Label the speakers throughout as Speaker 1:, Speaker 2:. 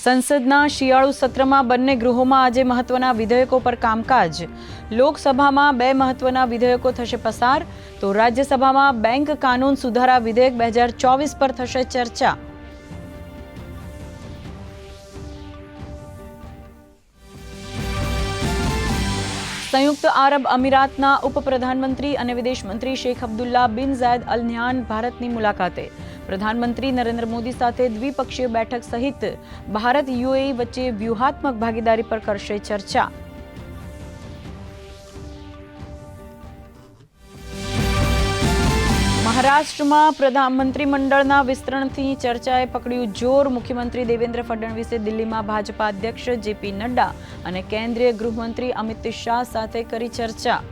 Speaker 1: સંસદના શિયાળુ સત્રમાં બંને ગૃહોમાં આજે મહત્વના વિધેયકો પર કામકાજ. લોકસભામાં 2 મહત્વના વિધેયકો થશે પસાર, તો રાજ્યસભામાં બેંક કાનૂન સુધારા વિધેયક 2024 પર થશે ચર્ચા. સંયુક્ત આરબ અમીરાતના ઉપપ્રધાનમંત્રી અને વિદેશ મંત્રી શેખ અબ્દુલ્લા બિન ઝાયદ અલ નહયાન ભારતની મુલાકાતે. પ્રધાનમંત્રી નરેન્દ્ર મોદી સાથે દ્વિપક્ષીય બેઠક સહિત ભારત યુએઈ વચ્ચે વ્યૂહાત્મક ભાગીદારી પર કરશે ચર્ચા. મહારાષ્ટ્રમાં મંત્રીમંડળના વિસ્તરણથી ચર્ચાએ પકડ્યું જોર. મુખ્યમંત્રી દેવેન્દ્ર ફડણવીસે દિલ્હીમાં ભાજપા અધ્યક્ષ જેપી નડ્ડા અને કેન્દ્રીય ગૃહમંત્રી અમિત શાહ સાથે કરી ચર્ચા.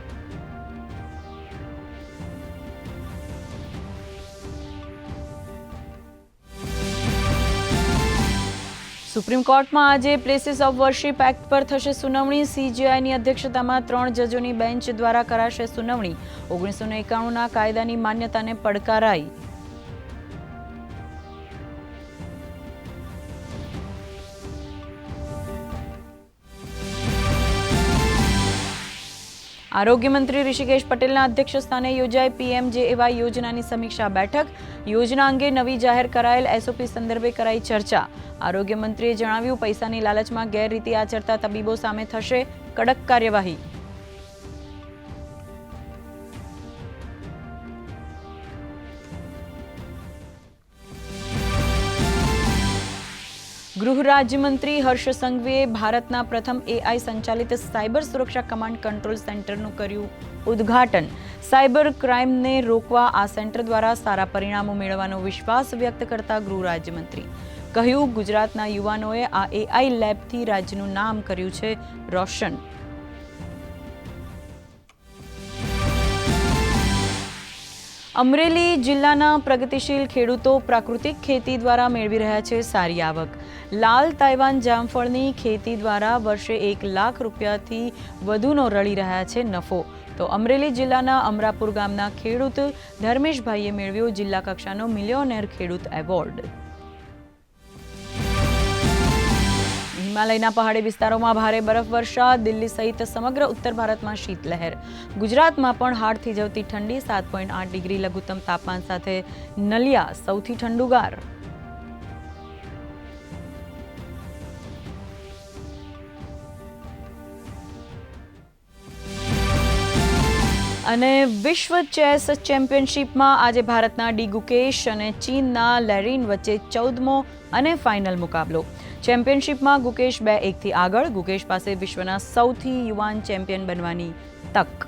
Speaker 1: સુપ્રીમ કોર્ટમાં આજે પ્લેસીસ ઓફ વર્શિપ એક્ટ પર થશે સુનાવણી. સીજેઆઈની અધ્યક્ષતામાં 3 જજોની બેન્ચ દ્વારા કરાશે સુનાવણી. 1991ના કાયદાની માન્યતાને પડકારાઈ. આરોગ્ય મંત્રી ઋષિકેશ પટેલના અધ્યક્ષસ્થાને યોજાઈ પીએમજેએવાય યોજનાની સમીક્ષા બેઠક. યોજના અંગે નવી જાહેર કરાયેલ એસઓપી સંદર્ભે કરાઈ ચર્ચા. આરોગ્ય મંત્રીએ જણાવ્યું, પૈસાની લાલચમાં ગેરરીતિ આચરતા તબીબો સામે થશે કડક કાર્યવાહી. ગૃહ રાજ્યમંત્રી હર્ષ સંઘવીએ ભારતના પ્રથમ એઆઈ સંચાલિત સાયબર સુરક્ષા કમાન્ડ કંટ્રોલ સેન્ટરનું કર્યું ઉદ્ઘાટન. સાયબર ક્રાઇમને રોકવા આ સેન્ટર દ્વારા સારા પરિણામો મેળવવાનો વિશ્વાસ વ્યક્ત કરતા ગૃહ રાજ્યમંત્રી કહ્યું, ગુજરાતના યુવાનોએ આ એઆઈ લેબથી રાજ્યનું નામ કર્યું છે રોશન. અમરેલી જિલ્લાના પ્રગતિશીલ ખેડૂતો પ્રાકૃતિક ખેતી દ્વારા મેળવી રહ્યા છે સારી આવક. લાલ તાઇવાન જામફળની ખેતી દ્વારા વર્ષે 1 લાખ રૂપિયાથી વધુનો રળી રહ્યા છે નફો. તો અમરેલી જિલ્લાના અમરાપુર ગામના ખેડૂત ધર્મેશભાઈએ મેળવ્યો જિલ્લા કક્ષાનો મિલિયોનેર ખેડૂત એવોર્ડ. હિમાલયના પહાડી વિસ્તારોમાં ભારે બરફવર્ષા. દિલ્હી સહિત સમગ્ર ઉત્તર ભારતમાં શીતલહેર. ગુજરાતમાં પણ હાડ થીજવતી ઠંડી. 7.8 ડિગ્રી લઘુત્તમ તાપમાન સાથે નલિયા સૌથી ઠંડુગાર. અને વિશ્વ ચેસ ચેમ્પિયનશિપમાં આજે ભારતના ડી ગુકેશ અને ચીનના લેરિન વચ્ચે 14મો અને ફાઇનલ મુકાબલો. ચેમ્પિયનશિપમાં ગુકેશ 2-1થી આગળ. ગુકેશ પાસે વિશ્વના સૌથી યુવાન ચેમ્પિયન બનવાની તક.